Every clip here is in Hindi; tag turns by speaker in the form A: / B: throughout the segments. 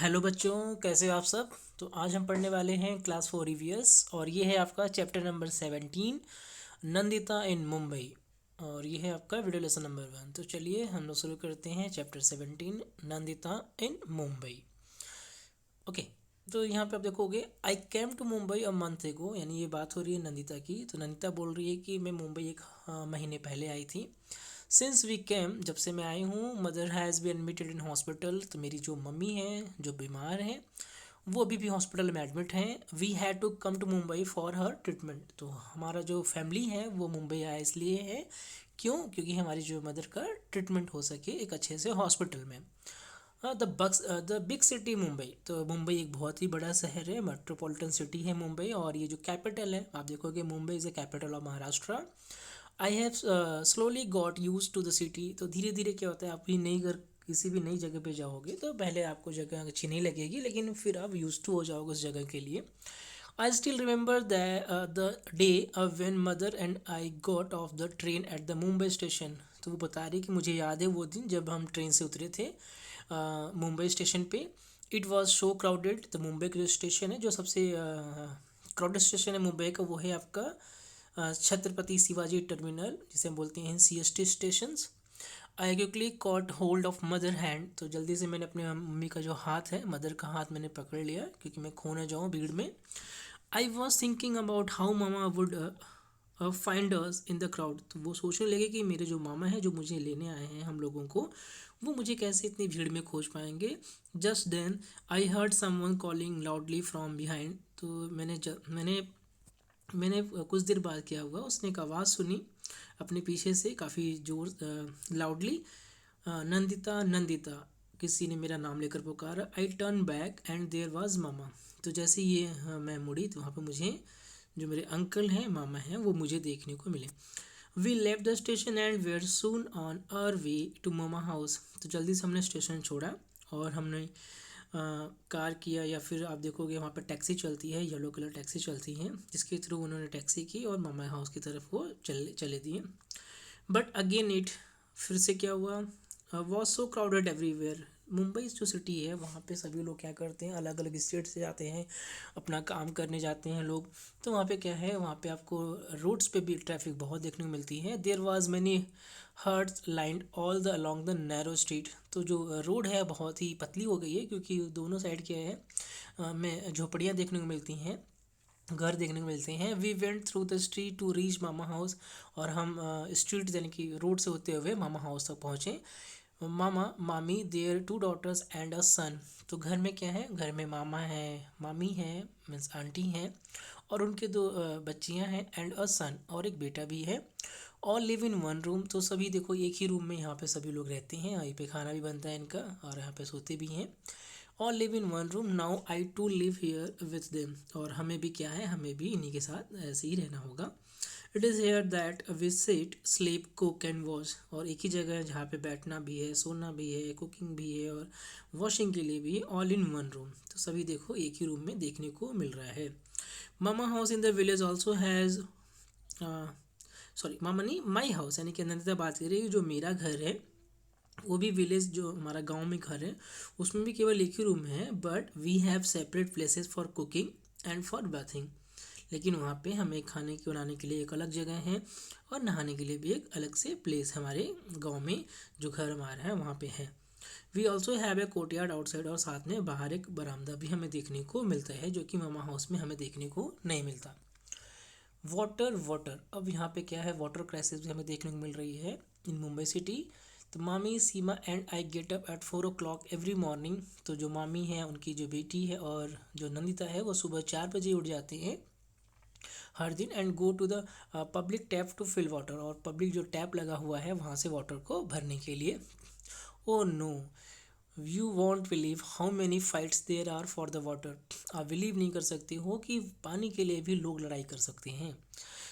A: हेलो बच्चों, कैसे हो आप सब। तो आज हम पढ़ने वाले हैं क्लास 4 ईवीएस और ये है आपका chapter number 17, Nandita in Mumbai. और ये है आपका वीडियो लेसन नंबर 1। तो चलिए हम लोग शुरू करते हैं chapter 17, Nandita in Mumbai. Okay. तो यहाँ पे आप देखोगे, I came to Mumbai a month ago, यानी ये बात हो रही है नंदिता की। तो नंदिता बोल रही है कि मैं मुंबई एक महीने पहले आई थी। सिंस वी केम, जब से मैं आई हूँ, mother has been admitted in hospital. तो मेरी जो मम्मी है जो बीमार हैं वो अभी भी हॉस्पिटल में एडमिट हैं। We had to come to Mumbai for her treatment. तो हमारा जो फैमिली है वो मुंबई आया इसलिए है, क्यों? क्योंकि हमारी जो मदर का ट्रीटमेंट हो सके एक अच्छे से हॉस्पिटल में। The big city Mumbai. तो मुंबई एक बहुत ही बड़ा शहर है, मेट्रोपॉलिटन सिटी है मुंबई। और ये जो कैपिटल है, आप देखोगे Mumbai is the capital of Maharashtra. I have slowly got use to the city. तो धीरे धीरे क्या होता है, आप भी नई घर किसी भी नई जगह पे जाओगे तो पहले आपको जगह अच्छी नहीं लगेगी, लेकिन फिर आप यूज टू हो जाओगे उस जगह के लिए। I still remember the day when mother and I got off the train at the Mumbai station. तो वो बता रही कि मुझे याद है वो दिन जब हम ट्रेन से उतरे थे मुंबई स्टेशन पे। It was so crowded. तो मुंबई का जो स्टेशन है, जो सबसे क्राउडेड स्टेशन है मुंबई का, वो है आपका छत्रपति शिवाजी टर्मिनल, जिसे हम बोलते हैं CST stations. I quickly cot hold of mother hand. तो जल्दी से मैंने अपने मम्मी का जो हाथ है, मदर का हाथ मैंने पकड़ लिया, क्योंकि मैं खो ना जाऊँ भीड़ में। I was thinking about how mama would find us in the crowd. तो वो सोचने लगे कि मेरे जो मामा हैं जो मुझे लेने आए हैं हम लोगों को, वो मुझे कैसे इतनी भीड़ में खोज पाएंगे। Just then I heard someone calling loudly from behind. तो मैंने कुछ देर बाद क्या हुआ, उसने एक आवाज़ सुनी अपने पीछे से काफ़ी जोर लाउडली, नंदिता नंदिता, किसी ने मेरा नाम लेकर पुकारा। I turn back and there was mama. तो जैसे ये मैं मुड़ी तो वहाँ पे मुझे जो मेरे अंकल हैं, मामा हैं, वो मुझे देखने को मिले। We left the station and were soon on our way to mama house. तो जल्दी से हमने स्टेशन छोड़ा और हमने कार किया, या फिर आप देखोगे वहाँ पर टैक्सी चलती है, येलो कलर टैक्सी चलती है, जिसके थ्रू उन्होंने टैक्सी की और मामा हाउस की तरफ वो चले दिए। बट अगेन इट, फिर से क्या हुआ, was so crowded everywhere. Mumbai जो सिटी है वहाँ पे सभी लोग क्या करते हैं, अलग अलग स्टेट से जाते हैं, अपना काम करने जाते हैं लोग। तो वहाँ पे क्या है, वहाँ पे आपको रोड्स पे भी ट्रैफिक बहुत देखने को मिलती है। There was many huts lined all the along the narrow street. तो जो रोड है बहुत ही पतली हो गई है, क्योंकि दोनों साइड क्या है, में झोपड़ियाँ देखने को मिलती हैं, घर देखने को मिलते हैं। We went through the street to reach mama house. और हम स्ट्रीट यानी कि रोड से होते हुए मामा हाउस तक पहुँचे। मामा मामी देयर 2 डॉटर्स एंड अ सन। तो घर में क्या है, घर में मामा है, मामी है, मीन्स आंटी हैं, और उनके 2 बच्चियां हैं, एंड अ सन, और एक बेटा भी है। All live in one room. तो सभी देखो एक ही रूम में यहाँ पे सभी लोग रहते हैं, यहीं पे खाना भी बनता है इनका और यहाँ पे सोते भी हैं। All live in one room, now I too live here with them. और हमें भी क्या है, हमें भी इन्हीं के साथ ऐसे ही रहना होगा। It is here that we sit sleep cook and wash. और एक ही जगह है जहाँ पे बैठना भी है, सोना भी है, कुकिंग भी है और वॉशिंग के लिए भी है, ऑल इन वन रूम। तो सभी देखो एक ही रूम में देखने को मिल रहा है। Mama house in the village also has, sorry मामा नहीं, माई हाउस, यानी कि नंदिता बात कर रही है, जो मेरा घर है वो भी विलेज, जो हमारा गांव में घर है, उसमें भी केवल एक ही रूम है। But we have separate places for cooking and for bathing. लेकिन वहाँ पे हमें खाने के बनाने के लिए एक अलग जगह है और नहाने के लिए भी एक अलग से प्लेस हमारे गांव में जो घर हमारा है वहाँ पे है। We also have a courtyard outside. और साथ में बाहर एक बरामदा भी हमें देखने को मिलता है, जो कि मामा हाउस में हमें देखने को नहीं मिलता। वाटर वाटर, अब यहाँ पे क्या है, वाटर क्राइसिस भी हमें देखने को मिल रही है इन मुंबई सिटी। तो mami Seema and I get up at 4 o'clock every morning. तो जो मामी है, उनकी जो बेटी है और जो नंदिता है, वो सुबह 4 बजे उठ जाते हैं हर दिन, and go to the public tap to fill water. और पब्लिक जो टैप लगा हुआ है वहाँ से वाटर को भरने के लिए। Oh no, you won't believe how many fights there are for the water. आप बिलीव नहीं कर सकते हो कि पानी के लिए भी लोग लड़ाई कर सकते हैं।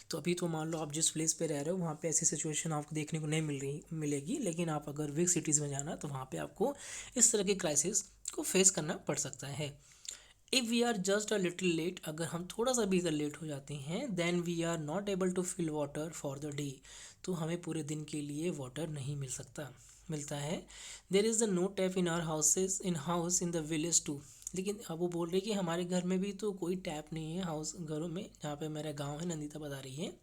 A: तो अभी तो मान लो आप जिस प्लेस पे रह रहे हो वहाँ पे ऐसी सिचुएशन आपको देखने को नहीं मिलेगी, लेकिन आप अगर बिग सिटीज़ में जाना तो वहाँ पे आपको इस तरह के क्राइसिस को फेस करना पड़ सकता है। If we are just a little late, अगर हम थोड़ा सा भी अगर लेट हो जाते हैं, then we are not able to fill water for the day. तो हमें पूरे दिन के लिए वाटर नहीं मिल सकता। मिलता है। There is the no tap in our houses in the village too. लेकिन अब वो बोल रही है कि हमारे घर में भी तो कोई टैप नहीं है हाउस घरों में, जहाँ पे मेरा गांव है, नंदिता बता रही है।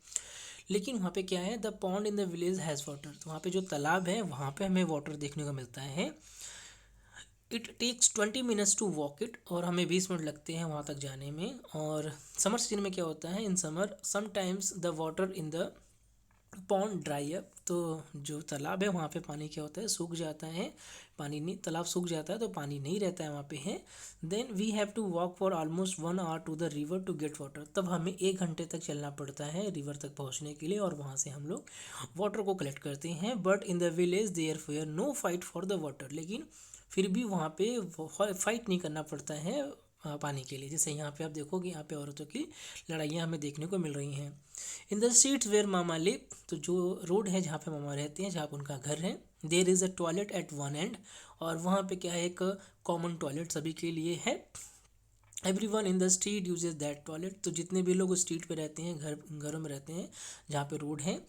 A: लेकिन वहाँ पे क्या है, the pond in the village has water, तो वहाँ पे जो तालाब है वहाँ पे हमें वाटर देखने को मिलता है। It takes 20 minutes to walk it, और हमें 20 मिनट लगते हैं वहाँ तक जाने में। और समर सीजन में क्या होता है, in summer sometimes the water in the pond dry up, तो जो तालाब है वहाँ पे पानी क्या होता है, सूख जाता है। पानी नहीं, तालाब सूख जाता है तो पानी नहीं रहता है वहाँ पे है। Then we have to walk for almost 1 hour to the river to get water, तब हमें 1 घंटे तक चलना पड़ता है रिवर तक पहुँचने के लिए, और वहाँ से हम लोग वाटर को कलेक्ट करते हैं। But in the village there fair no fight for the water, लेकिन फिर भी वहाँ पे फाइट नहीं करना पड़ता है पानी के लिए। जैसे यहाँ पे आप देखोगे, यहाँ पे औरतों की लड़ाइयाँ हमें देखने को मिल रही हैं। In the streets where mama live, तो जो रोड है जहाँ पे मामा रहते हैं, जहाँ पे उनका घर है, there is a toilet at one end, और वहाँ पे क्या है, एक कॉमन टॉयलेट सभी के लिए है। Everyone in the street uses that toilet, तो जितने भी लोग उस स्ट्रीट पे रहते हैं, घरों में रहते हैं जहाँ पे रोड है,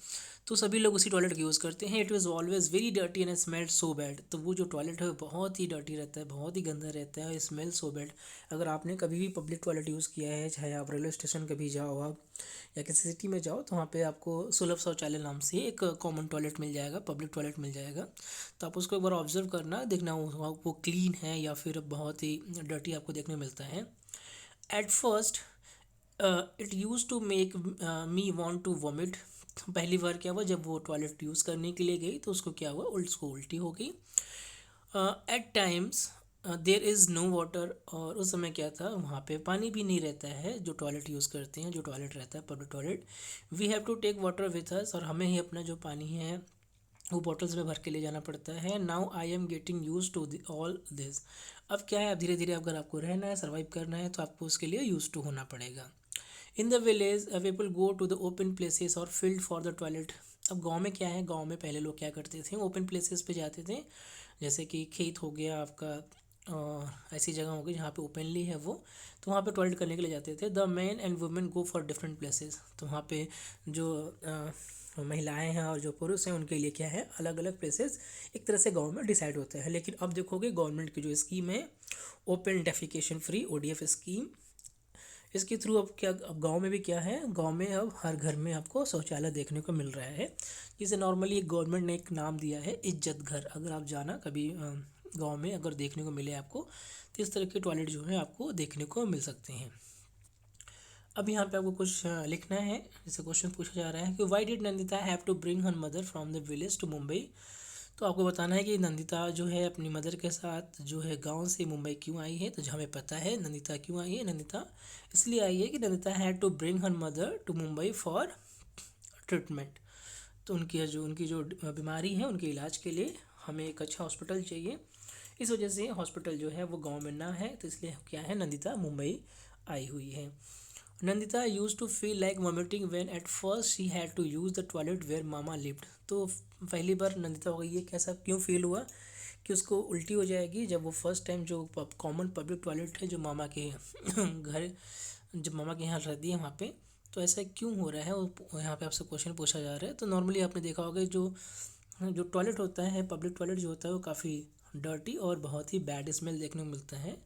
A: तो सभी लोग उसी टॉयलेट का यूज़ करते हैं। It was always very dirty and smelled so bad, तो वो जो टॉयलेट है वो बहुत ही डर्टी रहता है, बहुत ही गंदा रहता है, स्मेल सो बैड। अगर आपने कभी भी पब्लिक टॉयलेट यूज़ किया है, चाहे आप रेलवे स्टेशन कभी जाओ आप, या किसी सिटी में जाओ, तो वहाँ पे आपको सुलभ शौचालय नाम से एक कॉमन टॉयलेट मिल जाएगा, पब्लिक टॉयलेट मिल जाएगा। तो आप उसको एक बार ऑब्जर्व करना, देखना वो क्लीन है या फिर बहुत ही डर्टी आपको देखने को मिलता है। At first it use to make me want to vomit, पहली बार क्या हुआ, जब वो टॉयलेट यूज़ करने के लिए गई तो उसको क्या हुआ, उसको उल्टी हो गई। At times there is no water, और उस समय क्या था, वहाँ पे पानी भी नहीं रहता है, जो टॉयलेट यूज़ करते हैं, जो टॉयलेट रहता है public toilet. We have to take water with us, और हमें ही अपना जो पानी है वो बॉटल्स में भर के ले जाना पड़ता है। Now I am getting use to all this, अब क्या है, अब धीरे धीरे अगर आपको रहना है, सर्वाइव करना है, तो आपको उसके लिए यूज टू होना पड़ेगा। In the village people go to the open places और फील्ड फॉर द टॉयलेट, अब गांव में क्या है, गांव में पहले लोग क्या करते थे, ओपन प्लेसेस पे जाते थे, जैसे कि खेत हो गया आपका, और ऐसी जगह हो गई जहाँ पे ओपनली है वो, तो वहाँ पे टॉयलेट करने के लिए जाते थे। The man and women go for different places, तो वहाँ पे जो महिलाएं हैं और जो पुरुष हैं उनके लिए क्या है, अलग अलग प्लेसेस एक तरह से गांव में डिसाइड होते हैं। लेकिन अब देखोगे गवर्नमेंट की जो स्कीम है, open defecation free ODF scheme, इसके थ्रू अब क्या, अब गांव में भी क्या है, गांव में अब हर घर में आपको शौचालय देखने को मिल रहा है, जिसे नॉर्मली गवर्नमेंट ने एक नाम दिया है इज्जत घर। अगर आप जाना कभी गांव में, अगर देखने को मिले आपको, तो इस तरह के टॉयलेट जो है आपको देखने को मिल सकते हैं। अब यहाँ पे आपको कुछ लिखना है, जैसे क्वेश्चन पूछा जा रहा है कि why did Nandita have to bring her mother from the village to Mumbai, तो आपको बताना है कि नंदिता जो है अपनी मदर के साथ जो है गांव से मुंबई क्यों आई है। तो जो हमें पता है नंदिता क्यों आई है, नंदिता इसलिए आई है कि Nandita had to bring her mother to Mumbai for treatment, तो उनकी जो बीमारी है उनके इलाज के लिए हमें एक अच्छा हॉस्पिटल चाहिए, इस वजह से हॉस्पिटल जो है वो गांव में ना है, तो इसलिए क्या है, नंदिता मुंबई आई हुई है। Nandita use to feel like vomiting when at first she had to use the toilet where mama lived, तो पहली बार नंदिता को ये कैसा क्यों फील हुआ कि उसको उल्टी हो जाएगी जब वो फर्स्ट टाइम जो कॉमन पब्लिक टॉयलेट है जो मामा के घर, जब मामा के यहाँ रहती है वहाँ पे, तो ऐसा क्यों हो रहा है, वो यहाँ पे आपसे क्वेश्चन पूछा जा रहा है। तो नॉर्मली आपने देखा होगा जो जो टॉयलेट होता है, पब्लिक टॉयलेट जो होता है वो काफ़ी डर्टी और बहुत ही बैड स्मेल देखने को मिलता है।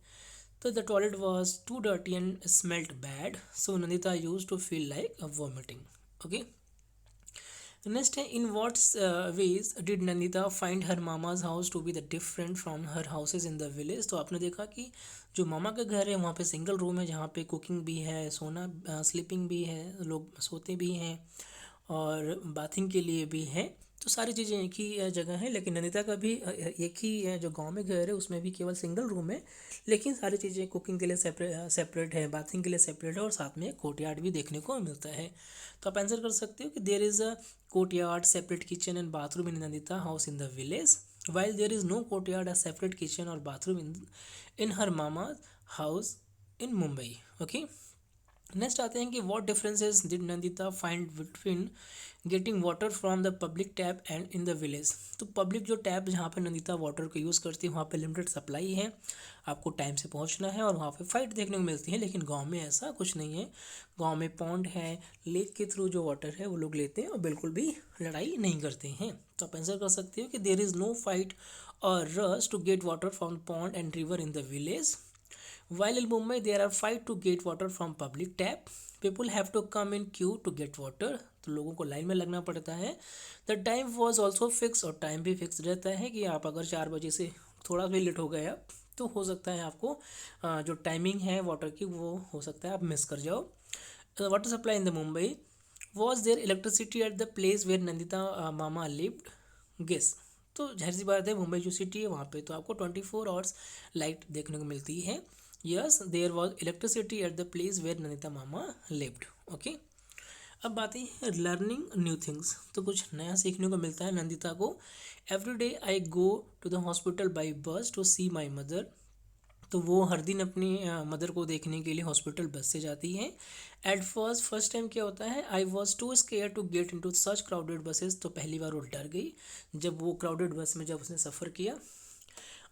A: तो the toilet was too dirty and smelt bad, so Nandita use to feel like vomiting. Okay, next है, in what ways did Nandita find her mama's house to be the different from her houses in the village, तो आपने देखा कि जो मामा का घर है वहाँ पे सिंगल रूम है, जहाँ पे कुकिंग भी है, सोना स्लीपिंग भी है, लोग सोते भी हैं, और बाथिंग के लिए भी है, तो सारी चीज़ें एक ही जगह है। लेकिन नंदिता का भी एक ही जो गांव में घर है उसमें भी केवल सिंगल रूम है, लेकिन सारी चीज़ें कुकिंग के लिए सेपरेट है, बाथिंग के लिए सेपरेट है, और साथ में कोर्टयार्ड भी देखने को मिलता है। तो आप आंसर कर सकते हो कि there is a courtyard, separate kitchen and bathroom in Nandita house in the village, while there is no courtyard a separate kitchen or bathroom in her mama house in Mumbai. Okay, next आते हैं कि what differences did Nandita find between getting water from the public tap and in the village. तो पब्लिक जो टैप जहाँ पे नंदिता वाटर को यूज़ करती है वहाँ पे लिमिटेड सप्लाई है, आपको टाइम से पहुँचना है और वहाँ पे फाइट देखने को मिलती है। लेकिन गांव में ऐसा कुछ नहीं है, गांव में पॉन्ड है, लेक के थ्रू जो वाटर है वो लोग लेते हैं और बिल्कुल भी लड़ाई नहीं करते हैं। तो आप आंसर कर सकते हो कि देर इज़ नो फाइट और rush to get water from pond and river in the village. While in Mumbai, there are fight to get water from public tap. People have to come in queue to get water. तो लोगों को लाइन में लगना पड़ता है। The time was also fix, और टाइम भी फिक्स रहता है कि आप अगर 4 बजे से थोड़ा भी लेट हो गए आप तो हो सकता है आपको जो टाइमिंग है वाटर की वो हो सकता है आप मिस कर जाओ। Water supply in the Mumbai, was there electricity at the place where Nandita mama lived, guess. तो जाहिर सी बात है मुंबई जो सिटी है वहाँ पे तो आपको 24 आवर्स लाइट देखने को मिलती है। Yes, there was electricity at the place where Nandita mama lived. Okay, अब बात है लर्निंग न्यू थिंग्स, तो कुछ नया सीखने को मिलता है नंदिता को। Every day I go to the hospital by bus to see my mother. तो वो हर दिन अपनी मदर को देखने के लिए हॉस्पिटल बस से जाती है। एट फर्स्ट टाइम क्या होता है, I was too scare to get into such crowded buses. तो पहली बार वो डर गई जब वो क्राउडेड बस में जब उसने सफ़र किया।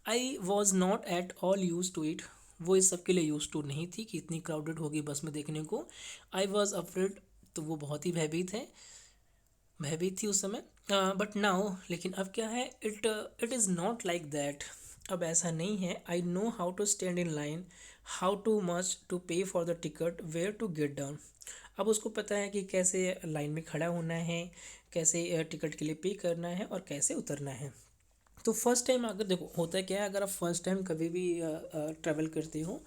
A: I was not at all use to it, वो इस सब के लिए यूज टू नहीं थी कि इतनी क्राउडेड होगी बस में देखने को। आई वॉज अफ्रेड, तो वो बहुत ही भयभीत थी उस समय। बट नाउ, लेकिन अब क्या है, it is not like that, अब ऐसा नहीं है। I know how to stand in line, how to much to pay for the ticket, where to get down. अब उसको पता है कि कैसे लाइन में खड़ा होना है, कैसे टिकट के लिए पे करना है और कैसे उतरना है। तो फर्स्ट टाइम अगर देखो होता है क्या है, अगर आप फर्स्ट टाइम कभी भी ट्रैवल करते हो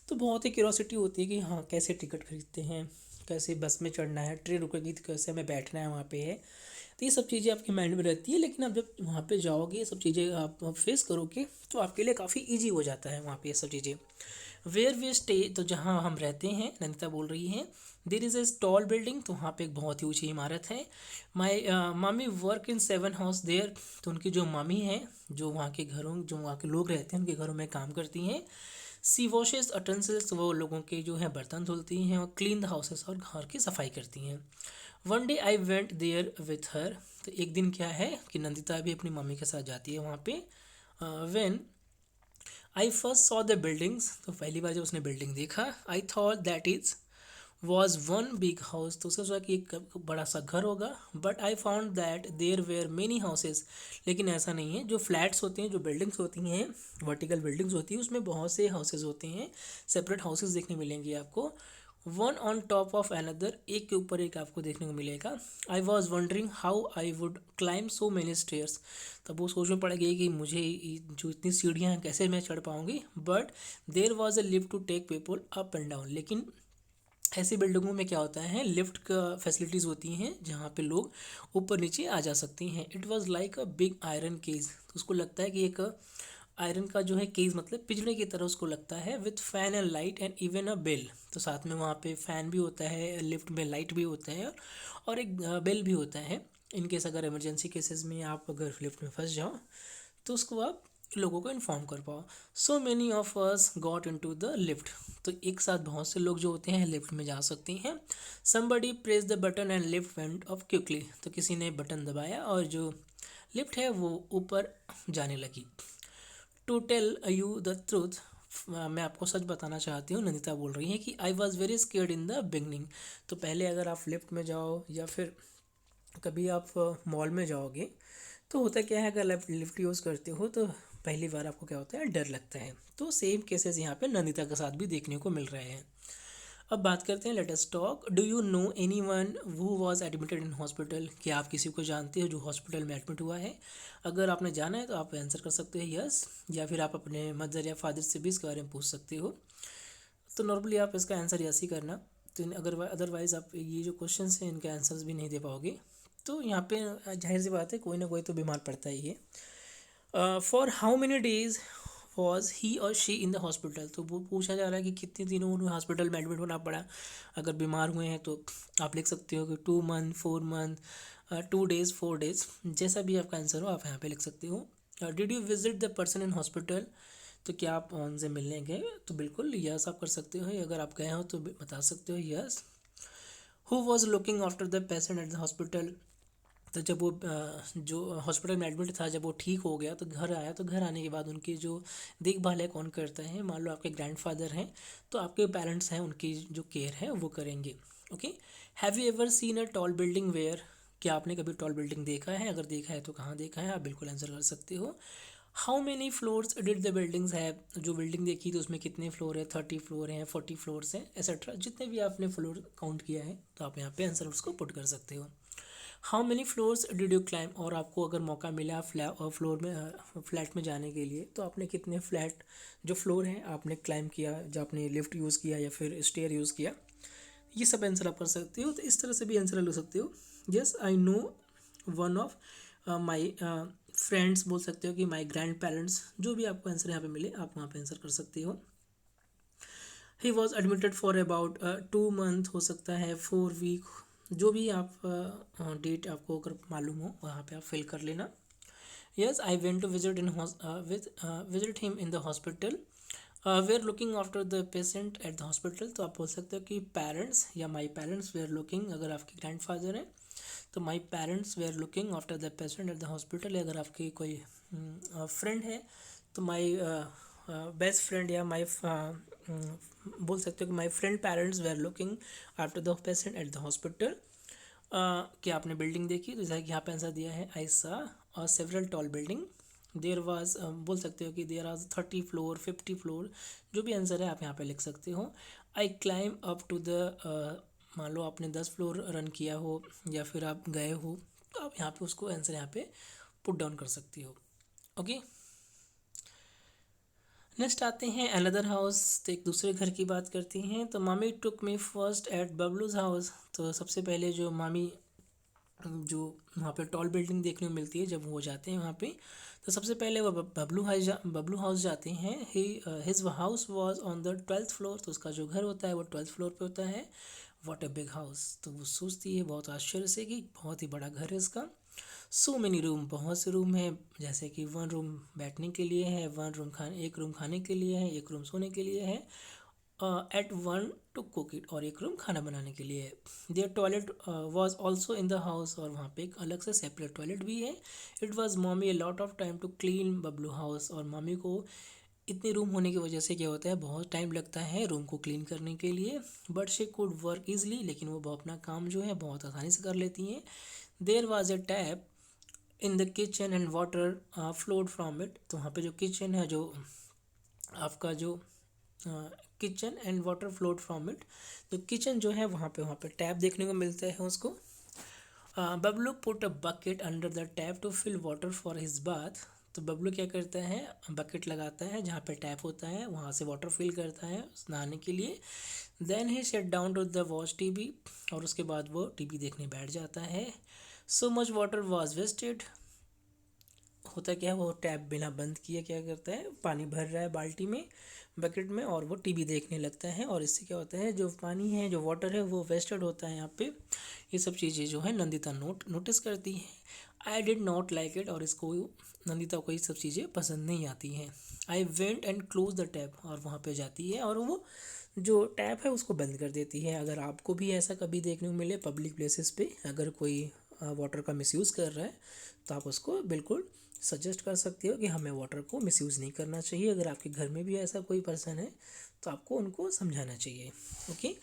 A: तो बहुत ही क्यूरोसिटी होती है कि हाँ कैसे टिकट खरीदते हैं, कैसे बस में चढ़ना है, ट्रेन रुकेगी तो कैसे हमें बैठना है वहाँ पे है। तो ये सब चीज़ें आपके माइंड में रहती है, लेकिन आप जब वहाँ पे जाओगे ये सब चीज़ें आप फेस करोगे तो आपके लिए काफ़ी ईजी हो जाता है वहाँ पे ये सब चीज़ें। वेयर वी स्टे, तो जहाँ हम रहते हैं, नंदिता बोल रही है, there is a tall building, तो वहाँ पे एक बहुत ही ऊंची इमारत है। माई मामी वर्क इन 7 हाउस देयर, तो उनकी जो मामी है जो वहाँ के घरों जो वहाँ के लोग रहते हैं उनके घरों में काम करती हैं। सी वॉशेज अटेंसिल्स, वो लोगों के जो है बर्तन धुलती हैं, और क्लीन द हाउसेस, और घर की सफाई करती हैं। One day I went there with her, तो एक दिन क्या है कि नंदिता भी अपनी मम्मी के साथ जाती है वहाँ पे। When I first saw the buildings, तो पहली बार जब उसने बिल्डिंग देखा, I thought that is was one big house, तो उसने सोचा कि एक बड़ा सा घर होगा। But I found that there were many houses, लेकिन ऐसा नहीं है। जो फ्लैट्स होते हैं, जो बिल्डिंग्स होती हैं, वर्टिकल बिल्डिंग्स होती हैं, उसमें बहुत से हाउसेज होते हैं, सेपरेट हाउसेज देखने मिलेंगे आपको, one on top of another, एक के ऊपर एक आपको देखने को मिलेगा। I was wondering how I would climb so many stairs, तब वो सोच में पड़ गई कि मुझे जो इतनी सीढ़ियाँ हैं कैसे मैं चढ़ पाऊँगी। But there was a lift to take people up and down, लेकिन ऐसी बिल्डिंगों में क्या होता है, लिफ्ट का फैसिलिटीज़ होती हैं जहाँ पे लोग ऊपर नीचे आ जा सकती हैं। It was like a big iron cage, तो उसको लगता है कि एक आयरन का जो है केज मतलब पिंजरे की तरह उसको लगता है, with fan and light and even a bell, तो साथ में वहाँ पे फ़ैन भी होता है, लिफ्ट में लाइट भी होता है और एक बेल भी होता है। इनकेस अगर इमरजेंसी केसेस में आप अगर लिफ्ट में फंस जाओ तो उसको आप लोगों को इन्फॉर्म कर पाओ। So many of us got into the lift, तो एक साथ बहुत से लोग जो होते हैं लिफ्ट में जा सकते हैं। Somebody press the button and lift went of quickly, तो किसी ने बटन दबाया और जो लिफ्ट है वो ऊपर जाने लगी। To tell you the truth, मैं आपको सच बताना चाहती हूँ, नंदिता बोल रही है कि I was very scared in the beginning, तो पहले अगर आप लिफ्ट में जाओ या फिर कभी आप मॉल में जाओगे तो होता क्या है, अगर आप लिफ्ट यूज़ करते हो तो पहली बार आपको क्या होता है, डर लगता है। तो सेम केसेस यहाँ पे नंदिता के साथ भी देखने को मिल रहे हैं। अब बात करते हैं, let us talk, do you no any one who was admitted in hospital, क्या आप किसी को जानते हो जो हॉस्पिटल में एडमिट हुआ है। अगर आपने जाना है तो आप आंसर कर सकते हो यस, या फिर आप अपने मदर या फादर से भी इसके बारे में पूछ सकते हो। तो नॉर्मली आप इसका आंसर यस ही करना, तो अगर अदरवाइज़ आप ये जो क्वेश्चन हैं इनके आंसर्स भी नहीं दे पाओगे। तो यहाँ पे जाहिर सी बात है कोई ना कोई तो बीमार पड़ता ही है। For how many days was he और शी इन द हॉस्पिटल, तो वो पूछा जा रहा है कि कितने दिनों उन्हें हॉस्पिटल में एडमिट होना पड़ा। अगर बीमार हुए हैं तो आप लिख सकते हो कि 2 मंथ, 4 मंथ, 2 डेज, 4 डेज, जैसा भी आपका आंसर हो आप यहाँ पे लिख सकते हो। Did you visit the person in hospital, तो क्या आप उनसे मिलने गए? तो बिल्कुल यस आप कर सकते हो। अगर आप गए हो तो बता सकते हो yes. Who was looking after the patient at the hospital? तो जब वो जो हॉस्पिटल में एडमिट था, जब वो ठीक हो गया तो घर आया, तो घर आने के बाद उनकी जो देखभाल है कौन करता है? मान लो आपके ग्रैंडफादर हैं, तो आपके पेरेंट्स हैं, उनकी जो केयर है वो करेंगे। Okay. Have you ever seen a tall building where? क्या आपने कभी टॉल बिल्डिंग देखा है? अगर देखा है तो कहाँ देखा है? आप बिल्कुल आंसर कर सकते हो। How many floors did the buildings है? जो बिल्डिंग देखी तो उसमें कितने फ्लोर है? 30 फ्लोर हैं, 40 फ्लोर्स हैं, एक्सेट्रा। जितने भी आपने फ्लोर काउंट किया है तो आप यहाँ पे आंसर उसको पुट कर सकते हो। How many floors did you climb? और आपको अगर मौका मिला फ्लोर में फ्लैट में जाने के लिए, तो आपने कितने फ्लैट जो फ्लोर हैं आपने क्लाइम किया, जो आपने लिफ्ट यूज़ किया या फिर स्टेयर यूज़ किया? ये सब आंसर आप कर सकते हो। तो इस तरह से भी आंसर ले सकते हो। Yes I no one of my friends बोल सकते हो कि माई ग्रैंड पेरेंट्स। जो भी आपको आंसर यहाँ पे मिले आप वहाँ पे आंसर कर सकते हो। He was admitted for about 2 month हो सकता है, 4 वीक, जो भी आप डेट आपको अगर मालूम हो वहाँ पे आप फिल कर लेना। Yes I went to visit visit him in the hospital. They are looking after the patient at the hospital. तो आप बोल सकते हो कि पेरेंट्स या my parents they are looking, अगर आपके ग्रैंडफादर हैं तो my parents they are looking after the patient at the hospital. अगर आपकी कोई फ्रेंड है तो माई बेस्ट फ्रेंड या माई बोल सकते हो कि my friend parents they are looking after the patient at the hospital. क्या आपने बिल्डिंग देखी? तो जैसा कि यहाँ पे आंसर दिया है I saw several tall building. There was बोल सकते हो कि देयर आर 30 फ्लोर, 50 फ्लोर, जो भी आंसर है आप यहाँ पे लिख सकते हो। I climb up to the, मान लो आपने 10 फ्लोर रन किया हो या फिर आप गए हो, तो आप यहाँ पे उसको आंसर यहाँ पे पुट डाउन कर सकती हो। ओके। नेक्स्ट आते हैं अनदर हाउस। तो एक दूसरे घर की बात करते हैं। तो मामी टुक मी फर्स्ट एट बबलूज हाउस। तो सबसे पहले जो मामी जो वहाँ पे टॉल बिल्डिंग देखने को मिलती है जब वो जाते हैं वहाँ पे, तो सबसे पहले वो बबलू हाउस जाते हैं। His house was on the 12th floor. तो उसका जो घर होता है वो 12th फ्लोर पे होता है। What a big house. तो वो सोचती है बहुत आश्चर्य से कि बहुत ही बड़ा घर है इसका। सो मेनी रूम, बहुत से रूम है, जैसे कि 1 रूम बैठने के लिए है, 1 रूम खाने, 1 रूम खाने के लिए है, 1 रूम सोने के लिए है, एट 1 टू कुक इट, और 1 रूम खाना बनाने के लिए है। Their toilet was also in the house, और वहाँ पे एक अलग से सेपरेट टॉयलेट भी है। It was mommy a lot of time to clean Bablu house. और मम्मी को इतने रूम होने की वजह से क्या होता है, बहुत टाइम लगता है रूम को क्लीन करने के लिए। But she could work easily, लेकिन वो अपना काम जो है बहुत आसानी से कर लेती हैं। There was a tap in the kitchen and water flowed from it. तो वहाँ पे जो किचन है, जो आपका जो kitchen and water flowed from it, तो किचन जो है वहाँ पे टैप देखने को मिलता है उसको। Bablu put a bucket under the tap to fill water for his bath. तो बबलू क्या करता है, बकेट लगाता है जहाँ पे टैप होता है, वहाँ से वाटर फिल करता है नहाने के लिए। Then he sat down to the watch TV, और उसके बाद वो टीवी देखने बैठ जाता है। So much water was wasted. होता क्या है, वो टैप बिना बंद किए क्या करता है, पानी भर रहा है बाल्टी में, बकेट में, और वो टीवी देखने लगता है। और इससे क्या होता है, जो पानी है, जो वाटर है, वो वेस्टेड होता है यहाँ पे। ये सब चीज़ें जो है नंदिता नोटिस करती है। I did not like it, और इसको नंदिता को ये सब चीज़ें पसंद नहीं आती हैं। I went and close the tap, और वहाँ पे जाती है और वो जो टैप है उसको बंद कर देती है। अगर आपको भी ऐसा कभी देखने को मिले पब्लिक प्लेसेस पे, अगर कोई वाटर का मिसयूज़ कर रहा है, तो आप उसको बिल्कुल सजेस्ट कर सकते हो कि हमें वाटर को मिसयूज़ नहीं करना चाहिए। अगर आपके घर में भी ऐसा कोई पर्सन है तो आपको उनको समझाना चाहिए। ओके।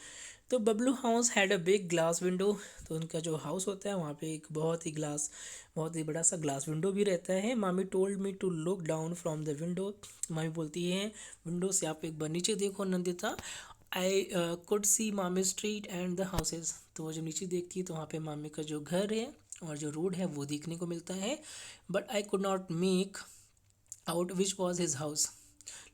A: तो Bablu house had a big glass window. तो उनका जो हाउस होता है वहाँ पे एक बहुत ही बड़ा सा ग्लास विंडो भी रहता है। Mami told me to look down from the window. मामी बोलती है विंडो से आप एक बार नीचे देखो नंदिता। आई कुड सी मामी स्ट्रीट एंड द हाउसेस। तो वो जब नीचे देखती है तो वहाँ पे मामी का जो घर है और जो रोड है वो देखने को मिलता है। But I could not make out which was his house.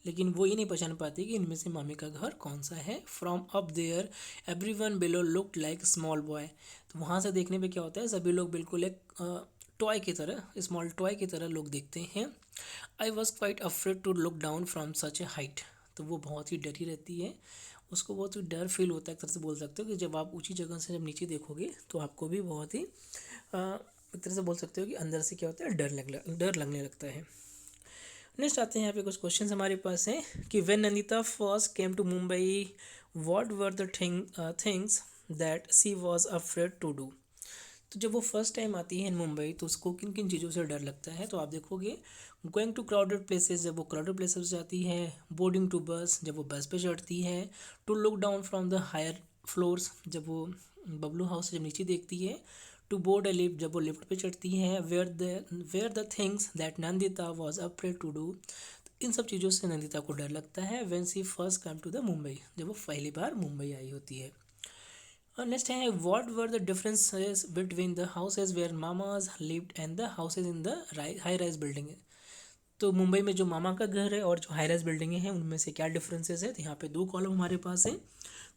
A: लेकिन वो ये नहीं पहचान पाती कि इनमें से मामी का घर कौन सा है। From up there everyone below look like small boy. तो वहाँ से देखने पे क्या होता है, सभी लोग बिल्कुल एक टॉय की तरह, स्मॉल टॉय की तरह लोग दिखते हैं। I was quite afraid to look down from such a height. तो वो बहुत ही डरी रहती है, उसको बहुत ही डर फील होता है। एक तरह से बोल सकते हो कि जब आप ऊंची जगह से जब नीचे देखोगे तो आपको भी बहुत ही एक तरह से बोल सकते हो कि अंदर से क्या होता है, डर लगने लगता है। नेक्स्ट आते हैं यहाँ पे कुछ क्वेश्चन हमारे पास हैं कि when Nandita first came to Mumbai what were the things that she was afraid to do. तो जब वो फर्स्ट टाइम आती है इन मुंबई तो उसको किन किन चीज़ों से डर लगता है, तो आप देखोगे गोइंग टू क्राउडेड प्लेसेस, जब वो क्राउडेड प्लेसेस जाती है, बोर्डिंग टू बस, जब वो बस पे चढ़ती है, to look down from the higher floors, जब वो बबलू हाउस से जब नीचे देखती है, टू बोर्ड अ लिफ्ट, जब वो लिफ्ट पे चढ़ती है, where the things that Nandita was afraid to do. इन सब चीज़ों से नंदिता को डर लगता है when she first come to the Mumbai, जब वो पहली बार मुंबई आई होती है। और नेक्स्ट है what were the differences between the houses where Mamaji lived and the houses in the high rise building. तो मुंबई में जो मामा का घर है और जो हाई राइज बिल्डिंगें हैं उनमें से क्या डिफरेंसेस है, तो यहाँ पे दो कॉलम हमारे पास है।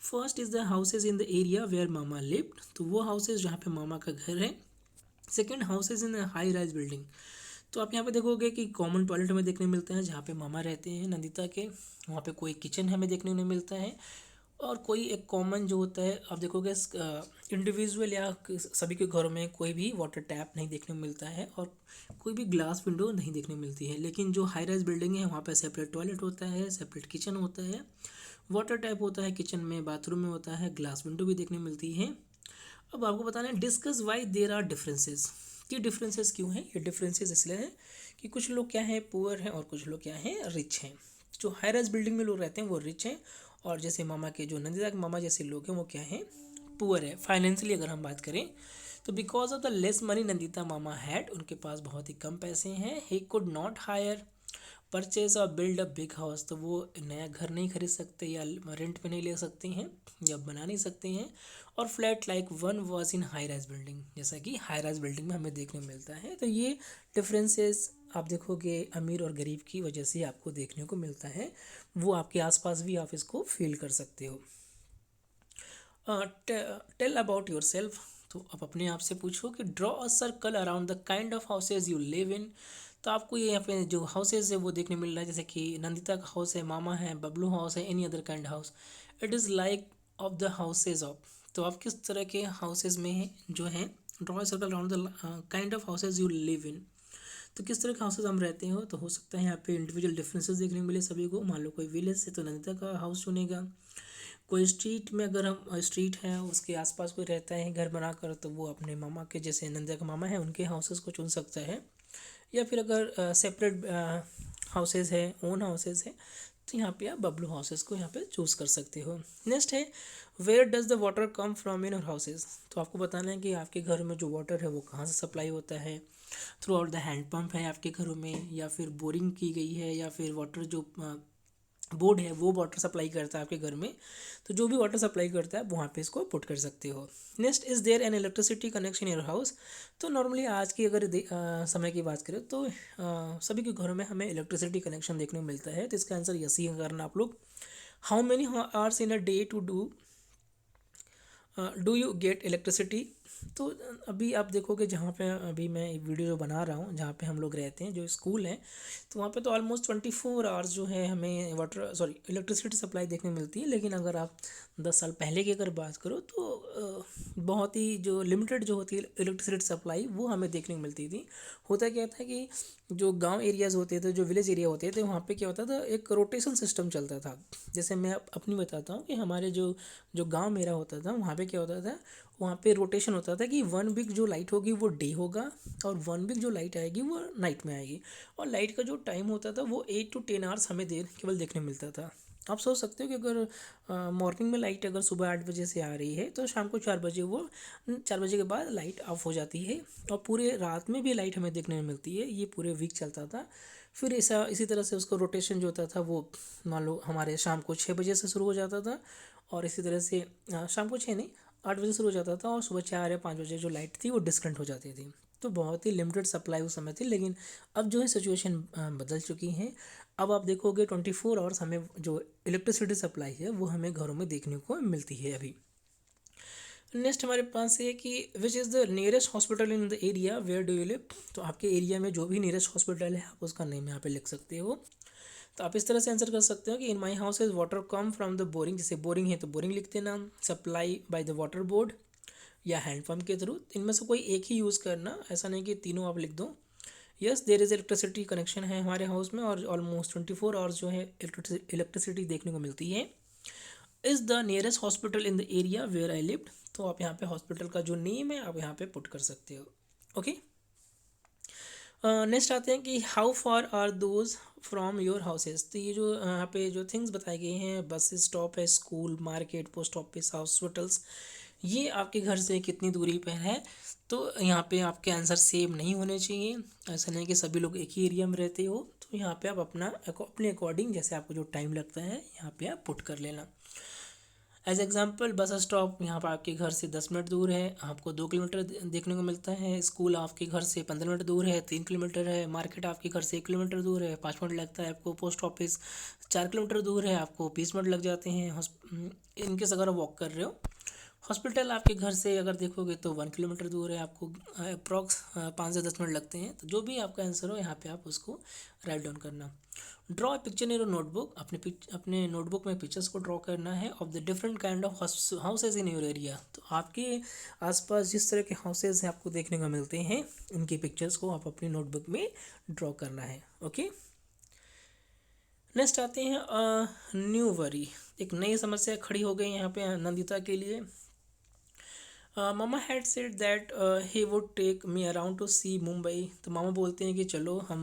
A: First is the houses in the area where mama lived, तो वो हाउसेज जहाँ पे मामा का घर है। Second houses in high rise building, तो आप यहाँ पे देखोगे कि कॉमन टॉयलेट हमें देखने मिलते हैं जहाँ पे मामा रहते हैं नंदिता के, वहाँ पे कोई किचन हमें देखने को नहीं मिलता है, और कोई एक कॉमन जो होता है आप देखोगे इंडिविजुअल या सभी के घरों में कोई भी वाटर टैप नहीं देखने को मिलता है और कोई भी ग्लास विंडो नहीं देखने को मिलती है। लेकिन जो हाई राइज बिल्डिंग है वहाँ पे सेपरेट टॉयलेट होता है, सेपरेट किचन होता है, वाटर टैप होता है किचन में, बाथरूम में होता है, ग्लास विंडो भी देखने मिलती है। अब आपको बताना है discuss why there are differences, कि डिफरेंसेस क्यों हैं। ये डिफरेंसेस इसलिए है कि कुछ लोग क्या है पुअर हैं और कुछ लोग क्या हैं रिच हैं। जो हाई राइज बिल्डिंग में लोग रहते हैं वो रिच हैं, और जैसे मामा के जो नंदिता के मामा जैसे लोग हैं वो क्या हैं पुअर है फाइनेंशियली। अगर हम बात करें तो because of the less money Nandita mama had, उनके पास बहुत ही कम पैसे हैं, he could not hire purchase और बिल्ड अ बिग हाउस, तो वो नया घर नहीं खरीद सकते या रेंट पे नहीं ले सकते हैं या बना नहीं सकते हैं। और flat like one was in high rise building, जैसा कि हाई राइज बिल्डिंग में हमें देखने को मिलता है। तो ये डिफरेंसेस आप देखोगे अमीर और गरीब की वजह से आपको देखने को मिलता है, वो आपके आसपास भी आप इसको फील कर सकते हो। टेल अबाउट योर सेल्फ, तो आप अपने आप से पूछो कि draw a circle around the kind of houses you live in. तो आपको ये यहाँ पे जो हाउसेज है वो देखने मिल रहा है, जैसे कि नंदिता का हाउस है, मामा है, बबलू हाउस है, any other kind house, it is like of the houses of. तो आप किस तरह के हाउसेज में हैं जो हैं, draw circle around the kind of houses you live in, तो किस तरह के हाउसेज हम रहते हो। तो हो सकता है यहाँ पे इंडिविजुअल डिफरेंसेस देखने को मिले सभी को। मान लो कोई विलेज से तो नंदिता का हाउस चुनेगा, कोई स्ट्रीट में अगर हम स्ट्रीट है उसके आसपास कोई रहता है घर बनाकर तो वो अपने मामा के जैसे नंदिता का मामा है उनके हाउसेस को चुन सकता है। या फिर अगर सेपरेट हाउसेज है, ओन हाउसेज है, तो यहाँ पे आप बबलू हाउसेज को यहाँ पे चूज़ कर सकते हो। नेक्स्ट है where does the water come from in our houses, तो आपको बताना है कि आपके घर में जो वाटर है वो कहाँ से सप्लाई होता है। थ्रू आउट द हैंडपम्प है आपके घरों में, या फिर बोरिंग की गई है, या फिर वाटर जो बोर्ड है वो वाटर सप्लाई करता है आपके घर में। तो जो भी वाटर सप्लाई करता है वहाँ पे इसको पुट कर सकते हो। Next is there an electricity connection in your house, तो नॉर्मली आज की अगर समय की बात करें तो सभी के घरों में हमें इलेक्ट्रिसिटी कनेक्शन देखने को मिलता है। तो इसका आंसर यस ही करना आप लोग। How many hours in a day to do you get electricity, तो अभी आप देखोगे जहाँ पे अभी मैं वीडियो जो बना रहा हूँ जहाँ पे हम लोग रहते हैं जो स्कूल है, तो वहाँ पे तो ऑलमोस्ट 24 आवर्स जो है हमें इलेक्ट्रिसिटी सप्लाई देखने मिलती है। लेकिन अगर आप 10 साल पहले की अगर बात करो तो बहुत ही जो लिमिटेड जो होती है इलेक्ट्रिसिटी सप्लाई वो हमें देखने को मिलती थी। होता क्या था कि जो गांव एरियाज़ होते थे, जो विलेज एरिया होते थे, वहाँ पे क्या होता था एक रोटेशन सिस्टम चलता था। जैसे मैं अपनी बताता हूँ कि हमारे जो जो गांव मेरा होता था वहाँ पे क्या होता था, वहाँ पे रोटेशन होता था कि 1 वीक जो लाइट होगी वो डे होगा और 1 वीक जो लाइट आएगी वो नाइट में आएगी। और लाइट का जो टाइम होता था वो 8 to 10 आवर्स हमें केवल देखने मिलता था। आप सोच सकते हो कि अगर मॉर्निंग में लाइट अगर सुबह 8 बजे से आ रही है तो शाम को 4 बजे वो 4 बजे के बाद लाइट ऑफ हो जाती है, और पूरे रात में भी लाइट हमें देखने में मिलती है। ये पूरे वीक चलता था। फिर ऐसा इसी तरह से उसका रोटेशन जो होता था वो मान लो हमारे शाम को 6 बजे से शुरू हो जाता था, और इसी तरह से शाम को 6 नहीं 8 बजे शुरू हो जाता था, और सुबह 4 या 5 बजे जो लाइट थी वो डिस्कनेक्ट हो जाती थी। तो बहुत ही लिमिटेड सप्लाई उस समय थी। लेकिन अब जो है सिचुएशन बदल चुकी है। अब आप देखोगे 24 आवर्स हमें जो इलेक्ट्रिसिटी सप्लाई है वो हमें घरों में देखने को मिलती है अभी। नेक्स्ट हमारे पास है कि which is the nearest hospital in the area where do you live, तो आपके एरिया में जो भी नियरेस्ट हॉस्पिटल है आप उसका नेम यहाँ पे लिख सकते हो। तो आप इस तरह से आंसर कर सकते हो कि in my house is water come from the boring, जैसे बोरिंग है तो बोरिंग लिख देना, supply by the water board या हैंडपम्प के थ्रू, इनमें से कोई एक ही यूज़ करना, ऐसा नहीं कि तीनों आप लिख दो। Yes there is electricity connection है हमारे हाउस में, और ऑलमोस्ट 24 आवर्स जो है इलेक्ट्रिसिटी देखने को मिलती है। Is the nearest hospital in the area where I lived, तो आप यहाँ पे हॉस्पिटल का जो नेम है आप यहाँ पे पुट कर सकते हो। ओके, नेक्स्ट आते हैं कि how far are those from your houses. तो ये जो यहाँ पे जो थिंग्स बताए गए हैं, बस स्टॉप है, school, market, post office, hospitals, ये आपके घर से कितनी दूरी पर है। तो यहाँ पे आपके आंसर सेम नहीं होने चाहिए। ऐसा नहीं कि सभी लोग एक ही एरिया में रहते हो, तो यहाँ पे आप अपने अकॉर्डिंग जैसे आपको जो टाइम लगता है यहाँ पे आप पुट कर लेना। एज एग्जाम्पल, बस स्टॉप यहाँ पर आपके घर से 10 मिनट दूर है, आपको 2 किलोमीटर देखने को मिलता है। स्कूल आपके घर से 15 मिनट दूर है, 3 किलोमीटर है। मार्केट आपके घर से 1 किलोमीटर दूर है, 5 मिनट लगता है आपको। पोस्ट ऑफिस 4 किलोमीटर दूर है, आपको 20 मिनट लग जाते हैं। इनकेस अगर आप वॉक कर रहे हो। हॉस्पिटल आपके घर से अगर देखोगे तो 1 किलोमीटर दूर है, आपको अप्रॉक्स 5 से 10 मिनट लगते हैं। तो जो भी आपका आंसर हो यहाँ पे आप उसको राइट डाउन करना। Draw a picture in your notebook, अपने नोटबुक में पिक्चर्स को ड्रॉ करना है of the different kind of houses in your area. तो आपके आसपास जिस तरह के हाउसेज हैं आपको देखने को मिलते हैं, उनकी पिक्चर्स को आप अपनी नोटबुक में ड्रॉ करना है। ओके, नेक्स्ट आते हैं न्यू वरी। एक नई समस्या खड़ी हो गई यहाँ पे नंदिता के लिए। Mama had said that he would take me around to see Mumbai. तो मामा बोलते हैं कि चलो हम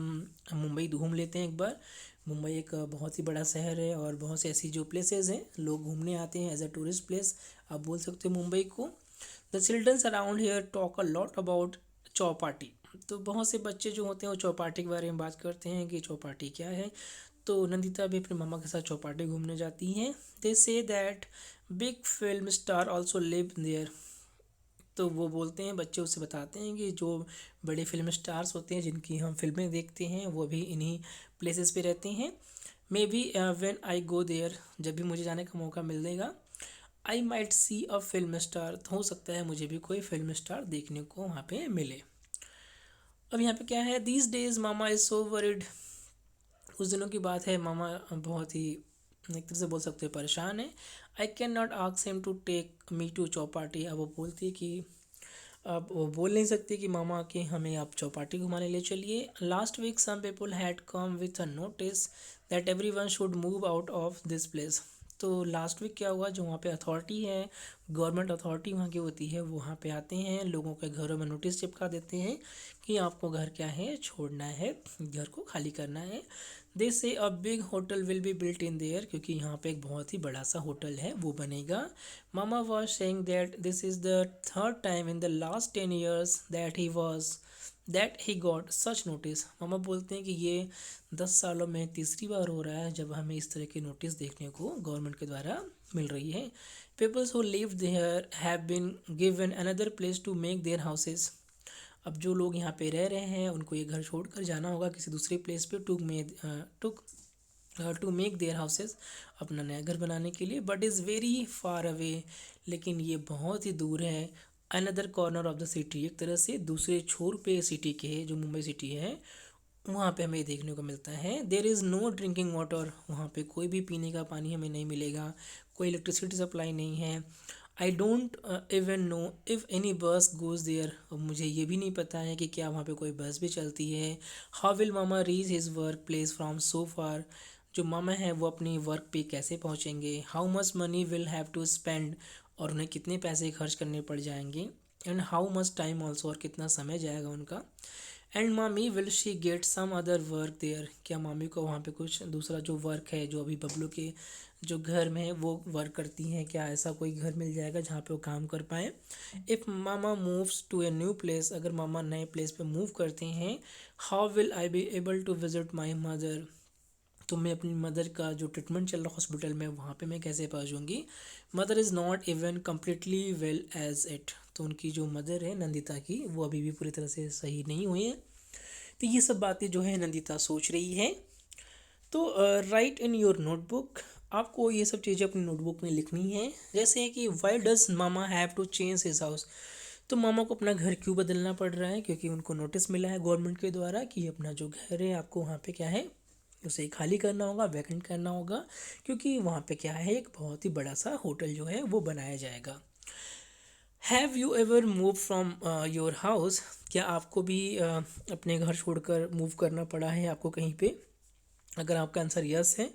A: मुंबई घूम लेते हैं एक बार। मुंबई एक बहुत ही बड़ा शहर है और बहुत सी ऐसी जो प्लेसेस हैं लोग घूमने आते हैं एज अ टूरिस्ट प्लेस, आप बोल सकते हो मुंबई को। The childrens around here talk a lot about Chowpatty. तो बहुत से बच्चे जो होते हैं वो चौपाटी के बारे में बात करते हैं कि चौपाटी क्या है। तो नंदिता भी अपने मामा के साथ चौपाटी घूमने जाती हैं। They say that big film star also live there. तो वो बोलते हैं, बच्चे उससे बताते हैं कि जो बड़े फिल्म स्टार्स होते हैं जिनकी हम फिल्में देखते हैं वो भी इन्हीं प्लेसेस पे रहते हैं। Maybe when I go there, जब भी मुझे जाने का मौका मिलेगा, I might see a film star, तो हो सकता है मुझे भी कोई फिल्म स्टार देखने को वहाँ पे मिले। अब यहाँ पे क्या है, these days mama is so worried. उस दिनों की बात है, मामा बहुत ही एक तरह से बोल सकते हैं परेशान है। I can not ask him to take me to Chowpatty. अब वो बोलती है कि अब वो बोल नहीं सकती कि मामा के हमें आप चौपाटी घुमाने ले चलिए। Last week some people had come with a notice that everyone should move out of this place. तो लास्ट वीक क्या हुआ, जो वहाँ पे अथॉरिटी है, गवर्नमेंट अथॉरिटी वहाँ की होती है, वो वहाँ पे आते हैं, लोगों के घरों में नोटिस चिपका देते हैं कि आपको घर क्या है छोड़ना है, घर को खाली करना है। दे से अ big hotel will be built in their, क्योंकि यहाँ पे एक बहुत ही बड़ा सा होटल है वो बनेगा। Mama was saying that this is the third time in the last 10 years that he got such notice. मामा बोलते हैं कि ये 10 सालों में तीसरी बार हो रहा है जब हमें इस तरह की नोटिस देखने को गवर्नमेंट के द्वारा मिल रही है। Peoples who live there have been given another place to make their houses. अब जो लोग यहाँ पे रह रहे हैं उनको ये घर छोड़कर जाना होगा किसी दूसरे प्लेस पे टू मेक देयर हाउसेस, अपना नया घर बनाने के लिए। But is very far away, लेकिन ये बहुत ही दूर है। Another corner of the city, एक तरह से दूसरे छोर पे सिटी के, जो मुंबई सिटी है, वहाँ पे हमें देखने को मिलता है। There is no drinking water, वहाँ पे कोई भी पीने का पानी हमें नहीं मिलेगा, कोई इलेक्ट्रिसिटी सप्लाई नहीं है। I don't even know if any बस गोज़ देयर, मुझे ये भी नहीं पता है कि क्या वहाँ पे कोई बस भी चलती है। How will mama reach his work place from so far, जो मामा है वो अपनी वर्क पे कैसे पहुँचेंगे। How much money will have to spend, और उन्हें कितने पैसे खर्च करने पड़ जाएंगे। And how much time also, और कितना समय जाएगा उनका। And mami will she get some other work there, क्या मामी को वहाँ पे कुछ दूसरा जो वर्क है, जो अभी बबलू के जो घर में है वो वर्क करती हैं, क्या ऐसा कोई घर मिल जाएगा जहाँ पे वो काम कर पाए। If Mama moves to a new place, अगर मामा नए प्लेस पे मूव करते हैं, how will I be able to visit my mother, तो मैं अपनी मदर का जो ट्रीटमेंट चल रहा हॉस्पिटल में वहाँ पे मैं कैसे पहुँचूँगी। Mother is not even completely well as it, तो उनकी जो मदर है नंदिता की, वो अभी भी पूरी तरह से सही नहीं हुई है। तो ये सब बातें जो है नंदिता सोच रही है। तो राइट इन योर नोटबुक, आपको ये सब चीज़ें अपनी नोटबुक में लिखनी है। जैसे कि why does mama have to change his house, तो मामा को अपना घर क्यों बदलना पड़ रहा है, क्योंकि उनको नोटिस मिला है गवर्नमेंट के द्वारा कि अपना जो घर है आपको वहाँ पे क्या है उसे खाली करना होगा, वैकेंट करना होगा, क्योंकि वहाँ पे क्या है एक बहुत ही बड़ा सा होटल जो है वो बनाया जाएगा। Have you ever move from your house? क्या आपको भी अपने घर छोड़कर मूव करना पड़ा है आपको कहीं पे? अगर आपका आंसर यस है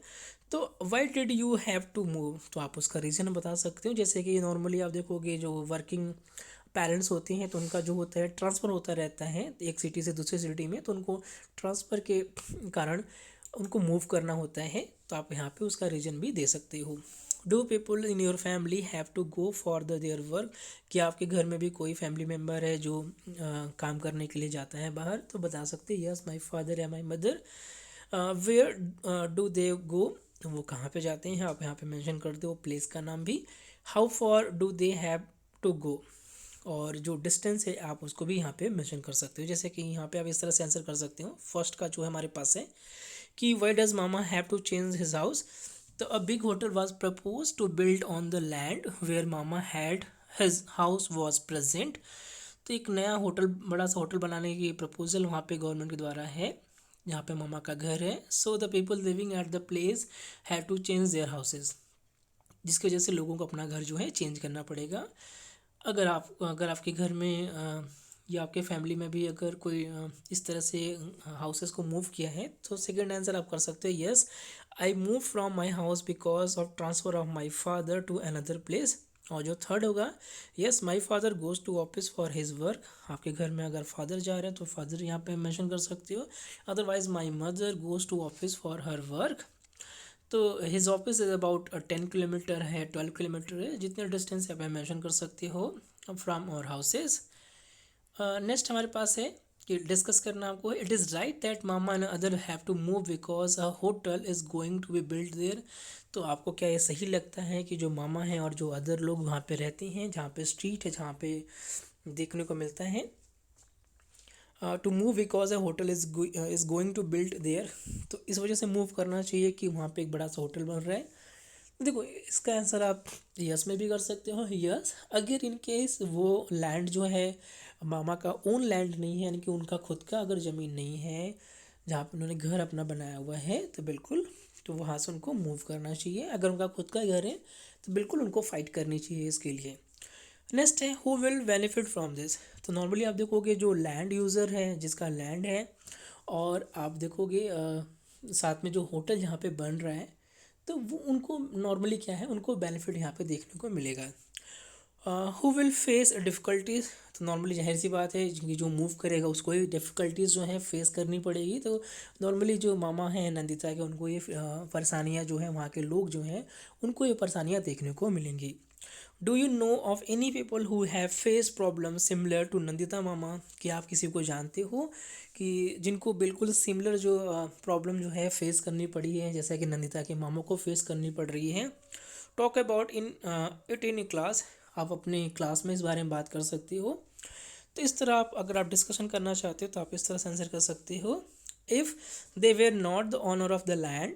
A: तो why did you have to move, तो आप उसका रीज़न बता सकते हो। जैसे कि नॉर्मली आप देखोगे जो वर्किंग पेरेंट्स होते हैं तो उनका जो होता है ट्रांसफ़र होता रहता है एक सिटी से दूसरी सिटी में, तो उनको ट्रांसफ़र के कारण उनको मूव करना होता है, तो आप यहाँ पे उसका रीज़न भी दे सकते हो। Do people in your family have to go for the their work? क्या आपके घर में भी कोई फैमिली मेम्बर है जो काम करने के लिए जाता है बाहर? तो बता सकते हैं यस माई फादर या my mother. Where do they go? वो कहाँ पे जाते हैं आप यहाँ पे मेंशन कर दो प्लेस का नाम भी। How far do they have to go? और जो डिस्टेंस है आप उसको भी यहाँ पे मेंशन कर सकते हो। जैसे कि यहाँ पे आप इस तरह से आंसर कर सकते हो। फर्स्ट का जो है हमारे पास है कि why does mama have to change his house? तो a big hotel was propose to build on the land where mama had his house was present. तो एक नया होटल, बड़ा सा होटल बनाने की प्रपोजल वहाँ पे गवर्नमेंट के द्वारा है जहाँ पे मामा का घर है। So the people living at the place have to change their houses, जिसकी वजह से लोगों को अपना घर जो है चेंज करना पड़ेगा। अगर आपके घर में या आपके फैमिली में भी अगर कोई इस तरह से हाउसेस को मूव किया है तो सेकंड आंसर आप कर सकते हो yes I move from my house because of transfer of my father to another place. और जो थर्ड होगा yes my father goes to office for his work. आपके घर में अगर फादर जा रहे हैं तो फादर यहाँ पे मेंशन कर सकते हो। Otherwise my mother goes to office for her work. तो his office is about 10 kilometre है, 12 किलोमीटर है, जितने डिस्टेंस आप मेंशन कर सकते हो फ्रॉम और हाउसेस। नेक्स्ट हमारे पास है कि डिस्कस करना आपको, it is right that Mama and other have to move because a hotel is going to be build there? तो आपको क्या ये सही लगता है कि जो मामा हैं और जो अदर लोग वहाँ पे रहते हैं, जहाँ पे स्ट्रीट है, जहाँ पे देखने को मिलता है to move because a hotel is going to build there? तो इस वजह से मूव करना चाहिए कि वहाँ पे एक बड़ा सा होटल बन रहा है। देखो इसका आंसर आप यस में भी कर सकते हो। यस अगर इन केस वो लैंड जो है मामा का ओन लैंड नहीं है, यानी कि उनका खुद का अगर ज़मीन नहीं है जहाँ पे उन्होंने घर अपना बनाया हुआ है, तो बिल्कुल तो वहाँ से उनको मूव करना चाहिए। अगर उनका खुद का घर है तो बिल्कुल उनको फाइट करनी चाहिए इसके लिए। नेक्स्ट है who will benefit from this? तो नॉर्मली आप देखोगे जो लैंड यूज़र है, जिसका लैंड है, और आप देखोगे साथ में जो होटल यहाँ पे बन रहा है, तो वो उनको नॉर्मली क्या है, उनको बेनिफिट यहाँ पे देखने को मिलेगा। Who will face difficulties? तो नॉर्मली जाहिर सी बात है कि जो मूव करेगा उसको ही डिफ़िकल्टीज़ जो है फेस करनी पड़ेगी। तो नॉर्मली जो मामा हैं नंदिता के, उनको ये परेशानियाँ जो हैं, वहाँ के लोग जो हैं उनको ये परेशानियाँ देखने को मिलेंगी। Do you know of any people who have face problem similar to Nandita mama? क्या आप किसी को जानते हो कि जिनको बिल्कुल सिमिलर जो प्रॉब्लम जो है फेस करनी पड़ी है, जैसा कि नंदिता के मामों को फेस करनी पड़ रही है? Talk about in it in class. आप अपने क्लास में इस बारे में बात कर सकते हो। तो इस तरह आप अगर आप डिस्कशन करना चाहते हो तो आप इस तरह से आंसर कर सकते हो। If they were not the owner of the land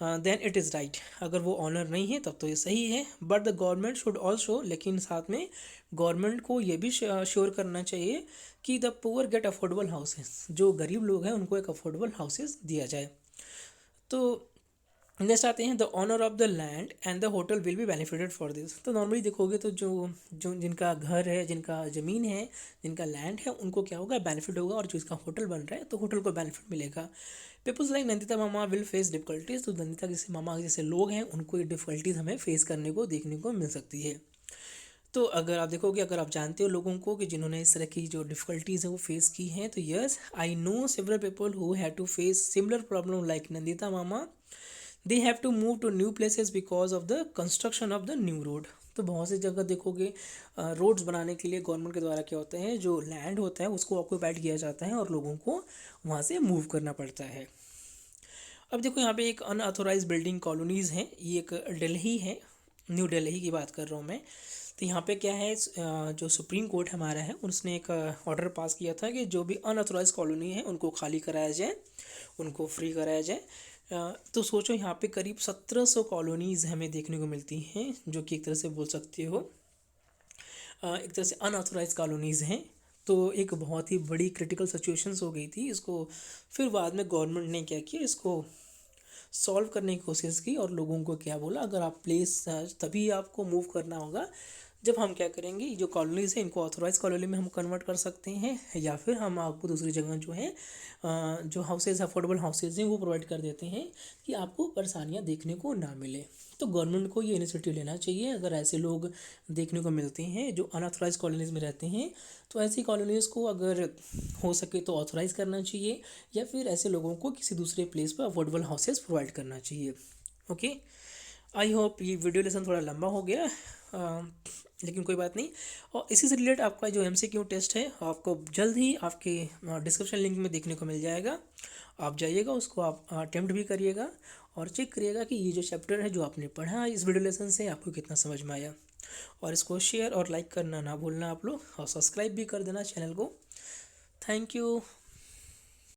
A: then it is right. अगर वो ऑनर नहीं है तब तो ये सही है। But the government should also, लेकिन साथ में गवर्नमेंट को ये भी श्योर करना चाहिए कि the poor get affordable houses, जो गरीब लोग हैं उनको एक अफोर्डेबल हाउसेस दिया जाए। तो नेक्स्ट आते हैं the owner of the land and the hotel will be benefited for this. तो नॉर्मली देखोगे तो जो जो जिनका घर है, जिनका ज़मीन है, जिनका लैंड है, उनको क्या होगा, बेनिफिट होगा, और जो इसका होटल बन रहा है तो होटल को बेनिफिट मिलेगा। Peoples like Nandita Mama will face difficulties. तो नंदिता जैसे मामा जैसे लोग हैं उनको ये डिफिकल्टीज हमें फेस करने को देखने को मिल सकती है। तो अगर आप देखोगे, अगर आप जानते हो लोगों को कि जिन्होंने इस तरह की जो डिफ़िकल्टीज़ है वो फेस की हैं, तो yes I know several people who have to face similar problem like Nandita Mama. They have to move to new places because of the construction of the new road. तो बहुत सी जगह देखोगे रोड्स बनाने के लिए गवर्नमेंट के द्वारा क्या होता है, जो लैंड होता है उसको ऑक्यूपाइड किया जाता है और लोगों को वहाँ से मूव करना पड़ता है। अब देखो यहाँ पे एक अनऑथोराइज बिल्डिंग कॉलोनीज़ हैं, ये एक दिल्ली है, न्यू दिल्ली की बात कर रहा हूँ मैं। तो यहाँ पे क्या है, जो सुप्रीम कोर्ट हमारा है उसने एक ऑर्डर पास किया था कि जो भी अनऑथोराइज कॉलोनी है उनको खाली कराया जाए, उनको फ्री कराया जाए। तो सोचो यहाँ पे करीब 1700 कॉलोनीज़ हमें देखने को मिलती हैं, जो कि एक तरह से बोल सकते हो एक तरह से अनऑथोराइज कॉलोनीज़ हैं। तो एक बहुत ही बड़ी क्रिटिकल सिचुएशंस हो गई थी इसको, फिर बाद में गवर्नमेंट ने क्या किया, इसको सॉल्व करने की कोशिश की और लोगों को क्या बोला, अगर आप प्लेस तभी आपको मूव करना होगा जब हम क्या करेंगे, ये जो कॉलोनीज़ है इनको ऑथोराइज कॉलोनी में हम कन्वर्ट कर सकते हैं, या फिर हम आपको दूसरी जगह जो है जो हाउसेज अफोर्डेबल हाउसेज हैं वो प्रोवाइड कर देते हैं कि आपको परेशानियाँ देखने को ना मिले। तो गवर्नमेंट को ये इनिशिएटिव लेना चाहिए, अगर ऐसे लोग देखने को मिलते हैं जो अनऑथराइज कॉलोनीज़ में रहते हैं, तो ऐसी कॉलोनीज़ को अगर हो सके तो ऑथराइज़ करना चाहिए, या फिर ऐसे लोगों को किसी दूसरे प्लेस पर अफोर्डेबल हाउसेज प्रोवाइड करना चाहिए। ओके, आई होप ये वीडियो लेसन थोड़ा लंबा हो गया, लेकिन कोई बात नहीं। और इसी से रिलेटेड आपका जो MCQ टेस्ट है आपको जल्द ही आपके डिस्क्रिप्शन लिंक में देखने को मिल जाएगा। आप जाइएगा, उसको आप अटेम्प्ट भी करिएगा और चेक करिएगा कि ये जो चैप्टर है जो आपने पढ़ा इस वीडियो लेसन से आपको कितना समझ में आया। और इसको शेयर और लाइक करना ना भूलना आप लोग, और सब्सक्राइब भी कर देना चैनल को। Thank you.